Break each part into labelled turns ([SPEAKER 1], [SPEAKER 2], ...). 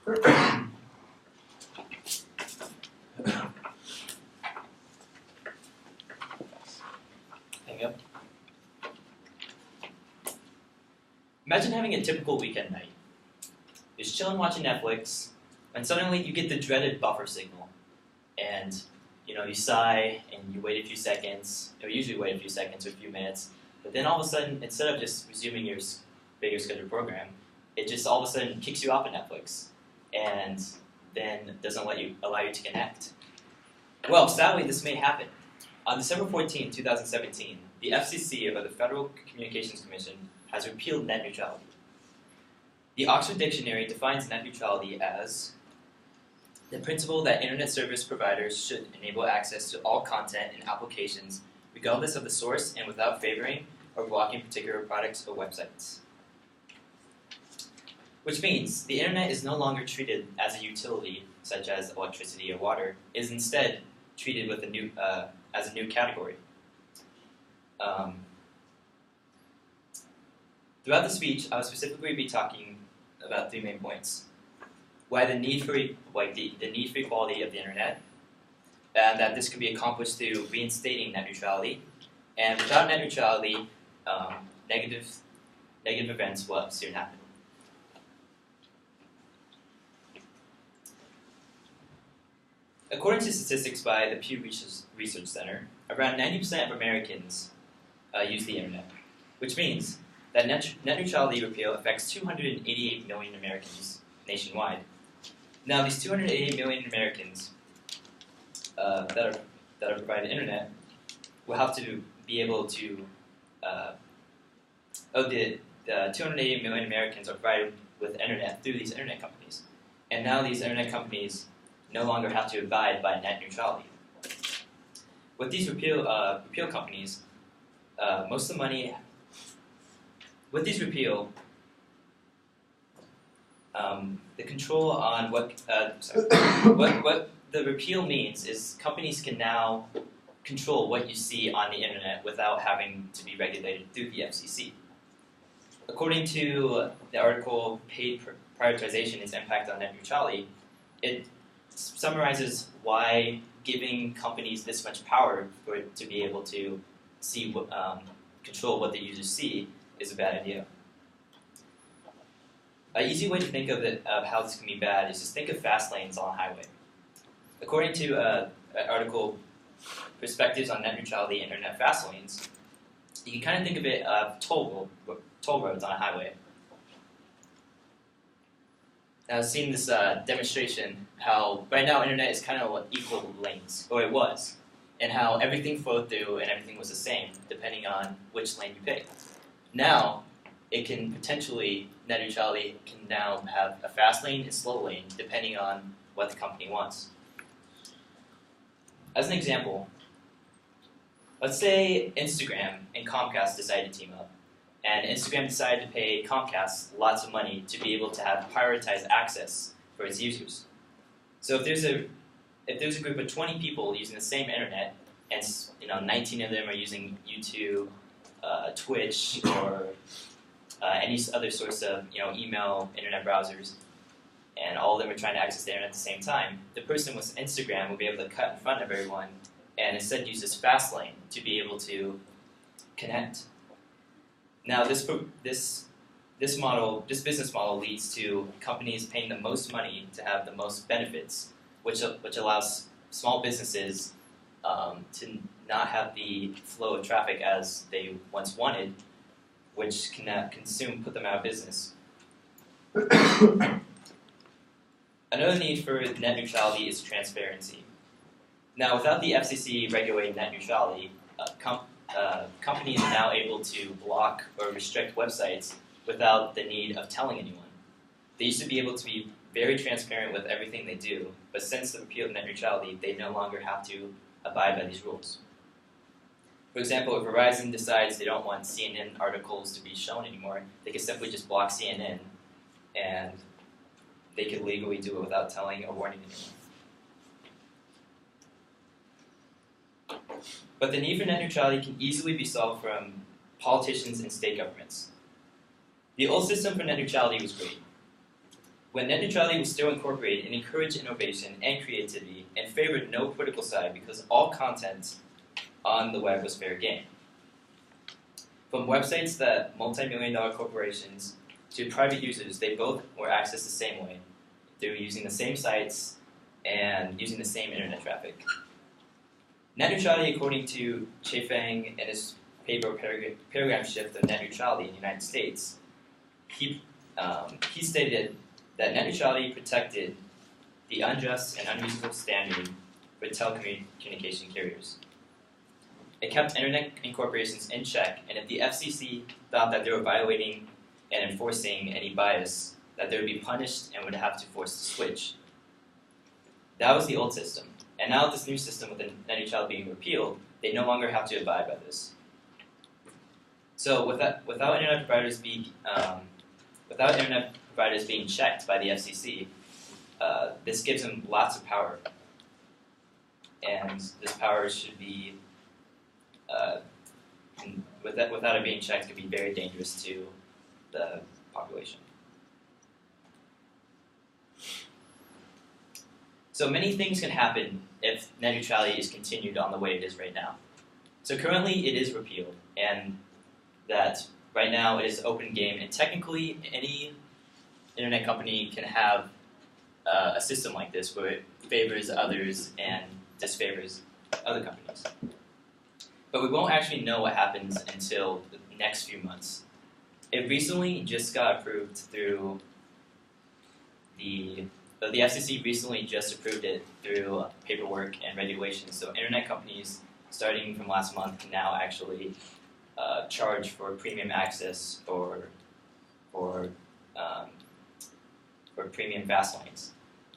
[SPEAKER 1] Hang up. Imagine having a typical weekend night. You're just chilling watching Netflix, and suddenly you get the dreaded buffer signal. And you sigh and you wait a few seconds, or usually wait a few seconds or a few minutes, but then all of a sudden, instead of just resuming your bigger scheduled program, it just all of a sudden kicks you off of Netflix, and then doesn't allow you to connect. Well, sadly, this may happen. On December 14, 2017, the FCC, or the Federal Communications Commission, has repealed net neutrality. The Oxford Dictionary defines net neutrality as the principle that internet service providers should enable access to all content and applications regardless of the source and without favoring or blocking particular products or websites. Which means the internet is no longer treated as a utility, such as electricity or water. It is instead treated with as a new category. Throughout the speech, I will specifically be talking about 3 main points: why the need for the need for equality of the internet, and that this can be accomplished through reinstating net neutrality, and without net neutrality, negative events will soon happen. According to statistics by the Pew Research Center, around 90% of Americans use the internet, which means that net neutrality repeal affects 288 million Americans nationwide. Now, these 288 million Americans that are provided internet will have to be able to. The 288 million Americans are provided with internet through these internet companies, and now these internet companies no longer have to abide by net neutrality. With these repeal companies, most of the money. With these repeal, the control on what the repeal means is companies can now control what you see on the internet without having to be regulated through the FCC. According to the article "Paid Prioritization: Its Impact on Net Neutrality," it summarizes why giving companies this much power for it to be able to see control what the users see is a bad idea. An easy way to think of how this can be bad is just think of fast lanes on a highway. According to an article, Perspectives on Net Neutrality and Internet Fast Lanes, you can kind of think of it of toll roads on a highway. Now, I've seen this demonstration how right now internet is kind of like equal lanes, or it was, and how everything flowed through and everything was the same depending on which lane you picked. Now, it can potentially, net neutrality can now have a fast lane and slow lane depending on what the company wants. As an example, let's say Instagram and Comcast decide to team up, and Instagram decided to pay Comcast lots of money to be able to have prioritized access for its users. So if there's a group of 20 people using the same internet, and 19 of them are using YouTube, Twitch, or any other source of email, internet browsers, and all of them are trying to access the internet at the same time, the person with Instagram will be able to cut in front of everyone and instead use this fast lane to be able to connect. Now, this business model leads to companies paying the most money to have the most benefits, which allows small businesses to not have the flow of traffic as they once wanted, which can put them out of business. Another need for net neutrality is transparency. Now, without the FCC regulating net neutrality, companies are now able to block or restrict websites without the need of telling anyone. They used to be able to be very transparent with everything they do, but since the repeal of net neutrality, they no longer have to abide by these rules. For example, if Verizon decides they don't want CNN articles to be shown anymore, they can simply just block CNN, and they could legally do it without telling or warning anyone. But the need for net neutrality can easily be solved from politicians and state governments. The old system for net neutrality was great. when net neutrality was still incorporated, it encouraged innovation and creativity and favored no political side because all content on the web was fair game. From websites that multi-million-dollar corporations to private users, they both were accessed the same way. They were using the same sites and using the same internet traffic. Net neutrality, according to Chafang and his paper Paradigm Shift of Net Neutrality in the United States, he stated that net neutrality protected the unjust and unreasonable standard for telecommunication carriers. It kept internet incorporations in check, and if the FCC thought that they were violating and enforcing any bias, that they would be punished and would have to force the switch. That was the old system. And now with this new system with the net neutrality being repealed, they no longer have to abide by this. So without internet providers being checked by the FCC, this gives them lots of power, and this power should be, without it being checked, could be very dangerous to the population. So many things can happen if net neutrality is continued on the way it is right now. So currently it is repealed, and that right now it is open game, and technically any internet company can have a system like this where it favors others and disfavors other companies. But we won't actually know what happens until the next few months. It recently just got approved through the FCC recently just approved it through paperwork and regulations. So internet companies, starting from last month, can now actually charge for premium access or premium fast lanes.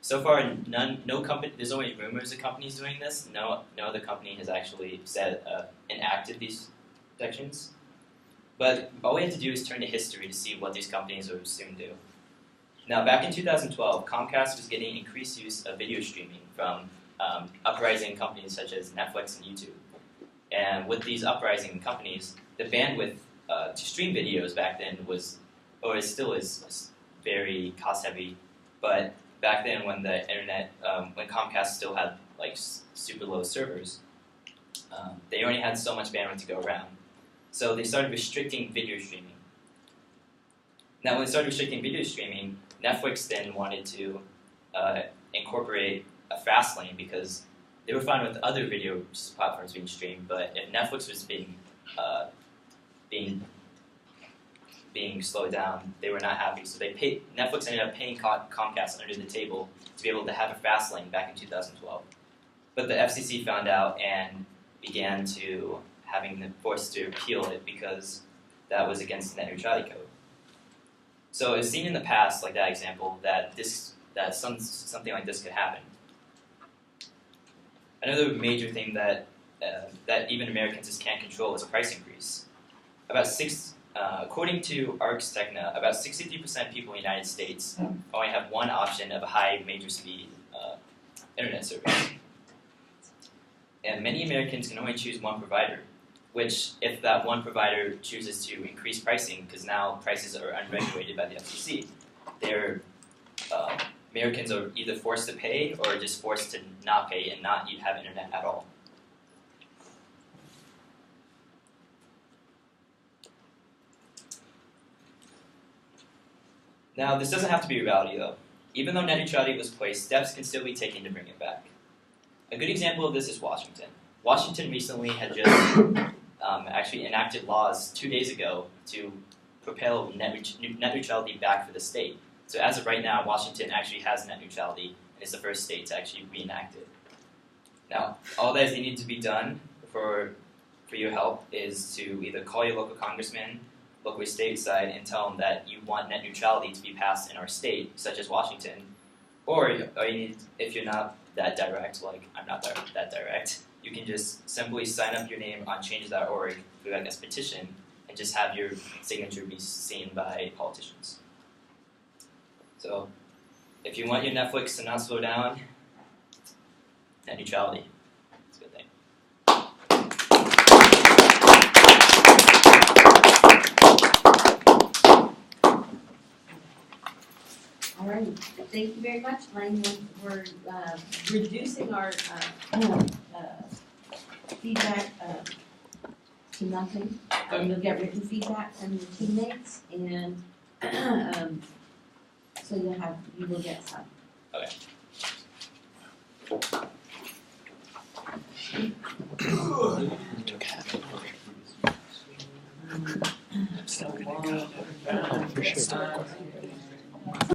[SPEAKER 1] So far, no company. There's only rumors of companies doing this. No other company has actually enacted these protections. But all we have to do is turn to history to see what these companies will soon do. Now, back in 2012, Comcast was getting increased use of video streaming from uprising companies such as Netflix and YouTube. And with these uprising companies, the bandwidth to stream videos back then was, or it still is, very cost-heavy. But back then, when the internet, when Comcast still had like super low servers, they only had so much bandwidth to go around. So they started restricting video streaming. Now, when they started restricting video streaming, Netflix then wanted to incorporate a fast lane because they were fine with other video platforms being streamed, but if Netflix was being slowed down, they were not happy. So Netflix ended up paying Comcast under the table to be able to have a fast lane back in 2012. But the FCC found out and began to having them forced to repeal it because that was against the net neutrality code. So it's seen in the past, like that example, that something like this could happen. Another major thing that even Americans just can't control is price increase. According to ARX Techna, about 63% of people in the United States only have one option of a high major speed internet service. And many Americans can only choose one provider, which if that one provider chooses to increase pricing, because now prices are unregulated by the FCC, Americans are either forced to pay or just forced to not pay and not have internet at all. Now, this doesn't have to be reality, though. Even though net neutrality was placed, steps can still be taken to bring it back. A good example of this is Washington. Washington recently had just actually enacted laws 2 days ago to propel net neutrality back for the state. So as of right now, Washington actually has net neutrality, and it's the first state to actually reenact it. Now, all that needs to be done for your help is to either call your local congressman, local stateside, and tell them that you want net neutrality to be passed in our state, such as Washington, or you need, if you're not that direct, like I'm not that direct, you can just simply sign up your name on change.org through like this petition and just have your signature be seen by politicians. So if you want your Netflix to not slow down, net neutrality. It's a good thing.
[SPEAKER 2] All right. Thank you very much, Lane. We're reducing our feedback to nothing. You'll get written feedback from your teammates, and so you will get some.
[SPEAKER 1] Okay.